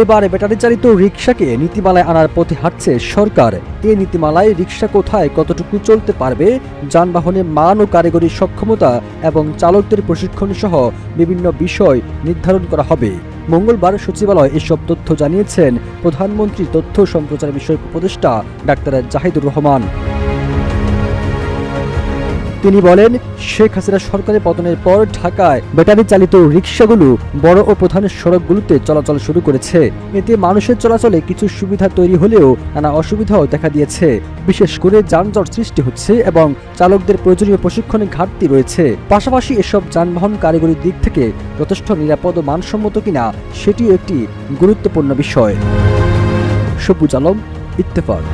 এবারে ব্যাটারি চালিত রিকশাকে নীতিমালায় আনার পথে হাঁটছে সরকার। এই নীতিমালায় রিকশা কোথায় কতটুকু চলতে পারবে, যানবাহনের মান ও কারিগরি সক্ষমতা এবং চালকদের প্রশিক্ষণ সহ বিভিন্ন বিষয় নির্ধারণ করা হবে। মঙ্গলবার সচিবালয়ে এসব তথ্য জানিয়েছেন প্রধানমন্ত্রী তথ্য সম্প্রচার বিষয়ক উপদেষ্টা ডাক্তার জাহিদুর রহমান। তিনি বলেন, শেখ হাসিনা সরকারের পতনের পর ঢাকায় ব্যাটারি চালিত রিকশাগুলো বড় ও প্রধান সড়কগুলোতে চলাচল শুরু করেছে। এতে মানুষের চলাচলে কিছু সুবিধা তৈরি হলেও নানা অসুবিধাও দেখা দিয়েছে। বিশেষ করে যানজট সৃষ্টি হচ্ছে এবং চালকদের প্রয়োজনীয় প্রশিক্ষণে ঘাটতি রয়েছে। পাশাপাশি এসব যানবাহন কারিগরির দিক থেকে যথেষ্ট নিরাপদ ও মানসম্মত কিনা সেটিও একটি গুরুত্বপূর্ণ বিষয়। সবুজ আলম, ইত্তেফাক।